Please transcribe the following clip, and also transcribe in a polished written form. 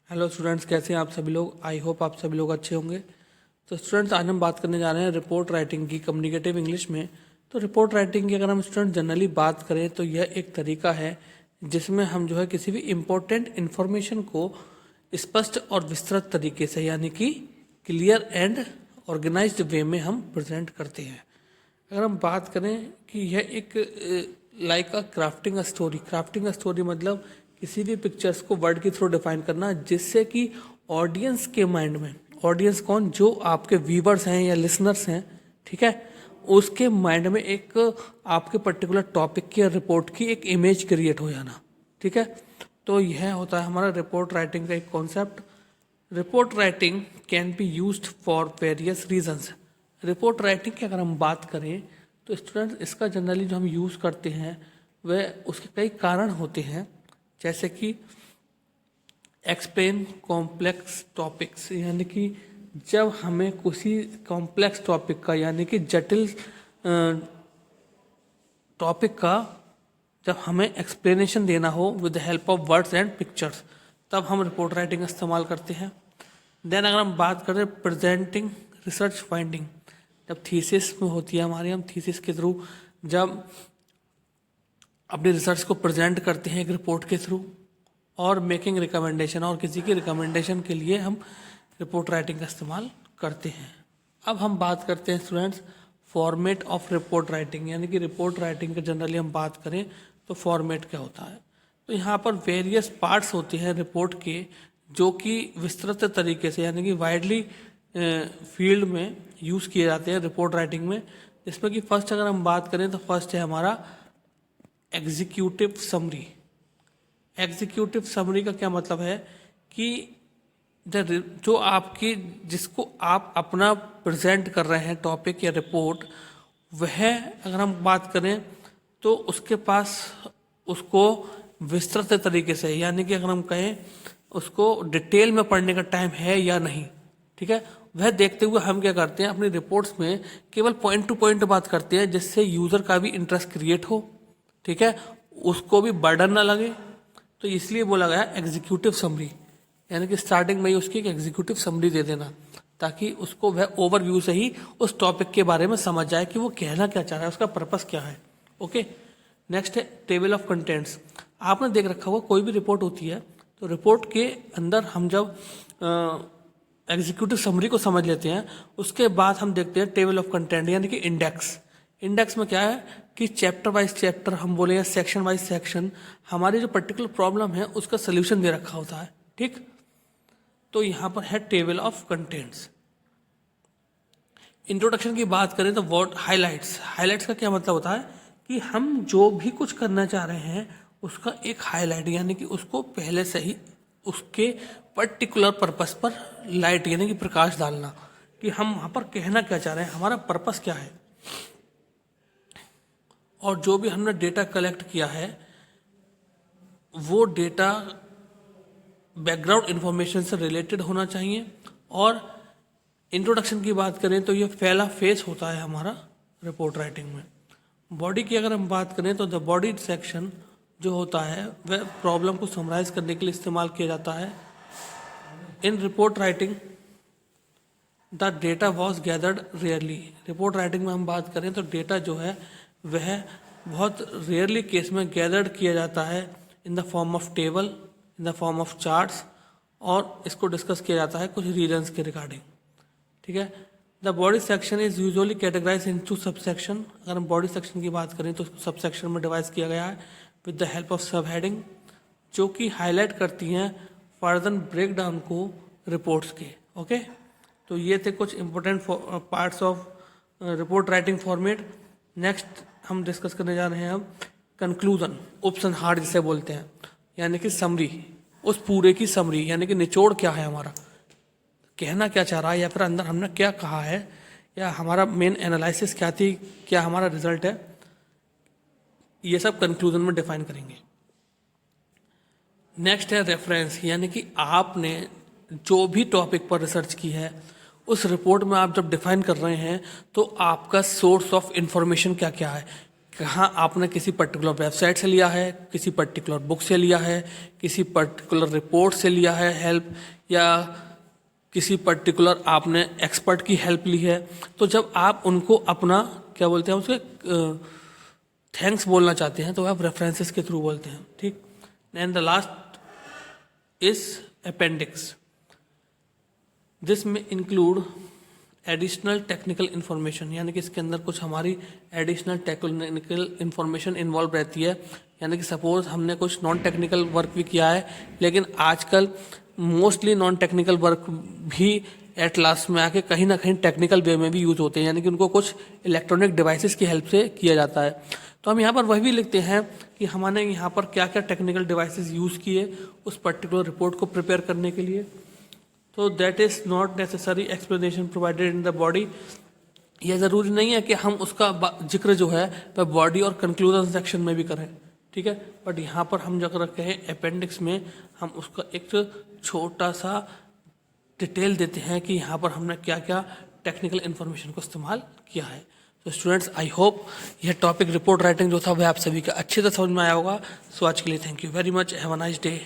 Hello students, कैसे हैं आप सभी लोग। आई होप आप सभी लोग अच्छे होंगे। तो स्टूडेंट्स, आज हम बात करने जा रहे हैं रिपोर्ट राइटिंग की, कम्युनिकेटिव इंग्लिश में। तो रिपोर्ट राइटिंग की अगर हम स्टूडेंट जनरली बात करें तो यह एक तरीका है जिसमें हम जो है किसी भी इम्पोर्टेंट इन्फॉर्मेशन को स्पष्ट और विस्तृत तरीके से, यानी कि क्लियर एंड ऑर्गेनाइज्ड वे में हम प्रेजेंट करते हैं। अगर हम बात करें कि यह एक like a crafting a story मतलब किसी भी पिक्चर्स को वर्ड के थ्रू डिफाइन करना, जिससे कि ऑडियंस के माइंड में, ऑडियंस कौन, जो आपके व्यूवर्स हैं या लिसनर्स हैं, ठीक है, उसके माइंड में एक आपके पर्टिकुलर टॉपिक की या रिपोर्ट की एक इमेज क्रिएट हो जाना। ठीक है, तो यह होता है हमारा रिपोर्ट राइटिंग का एक concept. Report writing can be used for various reasons. Report writing की अगर हम बात करें तो स्टूडेंट्स, इसका जनरली जो हम यूज़ करते हैं वह उसके कई कारण होते हैं, जैसे कि एक्सप्लेन कॉम्प्लेक्स टॉपिक्स, यानी कि जब हमें किसी कॉम्प्लेक्स टॉपिक का, यानी कि जटिल टॉपिक का जब हमें एक्सप्लेनेशन देना हो with the help of words and pictures, तब हम रिपोर्ट राइटिंग इस्तेमाल करते हैं। देन अगर हम बात करें प्रेजेंटिंग रिसर्च फाइंडिंग, जब थीसिस में होती है हमारी, हम थीसिस के थ्रू जब अपनी रिसर्च को प्रेजेंट करते हैं एक रिपोर्ट के थ्रू, और मेकिंग रिकमेंडेशन, और किसी की रिकमेंडेशन के लिए हम रिपोर्ट राइटिंग का इस्तेमाल करते हैं। अब हम बात करते हैं students format of report writing, यानी कि रिपोर्ट राइटिंग का जनरली हम बात करें तो फॉर्मेट क्या होता है। तो यहाँ पर वेरियस पार्ट्स होते हैं रिपोर्ट के, जो कि विस्तृत तरीके से, यानी कि वाइडली फील्ड में यूज़ किए जाते हैं रिपोर्ट राइटिंग में। जिसमें कि फर्स्ट अगर हम बात करें तो फर्स्ट है हमारा एग्जीक्यूटिव समरी। एग्जीक्यूटिव समरी का क्या मतलब है कि जो आपकी, जिसको आप अपना प्रेजेंट कर रहे हैं टॉपिक या रिपोर्ट, वह अगर हम बात करें तो उसके पास उसको विस्तृत तरीके से, यानी कि अगर हम कहें उसको डिटेल में पढ़ने का टाइम है या नहीं, ठीक है, वह देखते हुए हम क्या करते हैं, अपनी रिपोर्ट्स में केवल पॉइंट टू पॉइंट बात करते हैं, जिससे यूज़र का भी इंटरेस्ट क्रिएट हो, ठीक है, उसको भी बर्डन ना लगे। तो इसलिए बोला गया एग्जीक्यूटिव समरी, यानी कि स्टार्टिंग में ही उसकी एक एग्जीक्यूटिव समरी दे देना, ताकि उसको वह ओवरव्यू से ही उस टॉपिक के बारे में समझ जाए कि वो कहना क्या चाह रहा है, उसका पर्पस क्या है। ओके, नेक्स्ट है टेबल ऑफ कंटेंट्स। आपने देख रखा होगा कोई भी रिपोर्ट होती है तो रिपोर्ट के अंदर हम जब एग्जीक्यूटिव समरी को समझ लेते हैं, उसके बाद हम देखते हैं टेबल ऑफ कंटेंट, यानी कि इंडेक्स। इंडेक्स में क्या है कि चैप्टर वाइज चैप्टर हम बोले या सेक्शन वाइज सेक्शन, हमारी जो पर्टिकुलर प्रॉब्लम है उसका सोल्यूशन दे रखा होता है। ठीक, तो यहाँ पर है टेबल ऑफ कंटेंट्स। इंट्रोडक्शन की बात करें तो वर्ड हाइलाइट्स। हाइलाइट्स का क्या मतलब होता है कि हम जो भी कुछ करना चाह रहे हैं उसका एक हाईलाइट, यानी कि उसको पहले से ही उसके पर्टिकुलर पर्पस पर लाइट, यानी कि प्रकाश डालना, कि हम वहाँ पर कहना क्या चाह रहे हैं, हमारा पर्पस क्या है। और जो भी हमने डेटा कलेक्ट किया है वो डेटा बैकग्राउंड इन्फॉर्मेशन से रिलेटेड होना चाहिए। और इंट्रोडक्शन की बात करें तो ये पहला फेस होता है हमारा रिपोर्ट राइटिंग में। बॉडी की अगर हम बात करें तो द बॉडी सेक्शन जो होता है वह प्रॉब्लम को समराइज करने के लिए इस्तेमाल किया जाता है। In report writing the data was gathered rarely. Report writing में हम बात करें तो डेटा जो है वह बहुत रेयरली केस में गैदर्ड किया जाता है in the form of table, in the form of charts, और इसको डिस्कस किया जाता है कुछ रीजन्स के रिगार्डिंग। ठीक है, the body section is usually categorise into subsection. अगर हम बॉडी सेक्शन की बात करें तो उसको सबसेक्शन में डिवाइड किया गया है विद द हेल्प ऑफ सब हेडिंग, जो कि हाईलाइट करती हैं फर्दर ब्रेक डाउन को रिपोर्ट्स के। ओके, तो ये थे कुछ important parts of report writing format. Next हम डिस्कस करने जा रहे हैं अब कंक्लूजन, उपसंहार जिसे बोलते हैं, यानी कि समरी, उस पूरे की समरी, यानी कि निचोड़ क्या है हमारा, कहना क्या चाह रहा है, या फिर अंदर हमने क्या कहा है, या हमारा मेन एनालिसिस क्या थी, क्या हमारा रिजल्ट है, ये सब कंक्लूजन में डिफाइन करेंगे। नेक्स्ट है रेफरेंस, यानी कि आपने जो भी टॉपिक पर रिसर्च की है उस रिपोर्ट में आप जब डिफाइन कर रहे हैं तो आपका सोर्स ऑफ इंफॉर्मेशन क्या क्या है, कहाँ आपने किसी पर्टिकुलर वेबसाइट से लिया है, किसी पर्टिकुलर बुक से लिया है, किसी पर्टिकुलर रिपोर्ट से लिया है हेल्प, या किसी पर्टिकुलर आपने एक्सपर्ट की हेल्प ली है। तो जब आप उनको अपना क्या बोलते हैं उसके थैंक्स बोलना चाहते हैं तो आप रेफरेंसेस के थ्रू बोलते हैं, ठीक। And the last is appendix. This में इंक्लूड एडिशनल टेक्निकल इन्फॉर्मेशन, यानी कि इसके अंदर कुछ हमारी एडिशनल टेक्निकल इन्फॉर्मेशन इन्वॉल्व रहती है। यानी कि सपोज हमने कुछ नॉन टेक्निकल वर्क भी किया है, लेकिन आजकल मोस्टली नॉन टेक्निकल वर्क भी एट लास्ट में आके कहीं ना कहीं टेक्निकल वे में भी यूज होते हैं, यानी कि उनको कुछ इलेक्ट्रॉनिक डिवाइसेस की हेल्प से किया जाता है। तो हम यहाँ पर वह भी लिखते हैं कि हमने यहाँ पर क्या क्या टेक्निकल डिवाइसेस यूज़ किए उस पर्टिकुलर रिपोर्ट को प्रिपेयर करने के लिए। तो that is not necessary explanation provided in the body. यह ज़रूरी नहीं है कि हम उसका जिक्र जो है वह बॉडी और कंक्लूजन सेक्शन में भी करें, ठीक है। बट यहाँ पर हम जो रखे हैं अपेंडिक्स में, हम उसका एक छोटा सा डिटेल देते हैं कि यहाँ पर हमने क्या क्या टेक्निकल इन्फॉर्मेशन को इस्तेमाल किया है। तो स्टूडेंट्स, आई होप यह टॉपिक रिपोर्ट राइटिंग जो था वह आप सभी का अच्छे से समझ में आया होगा। सो आज के लिए thank you very much, have a nice day.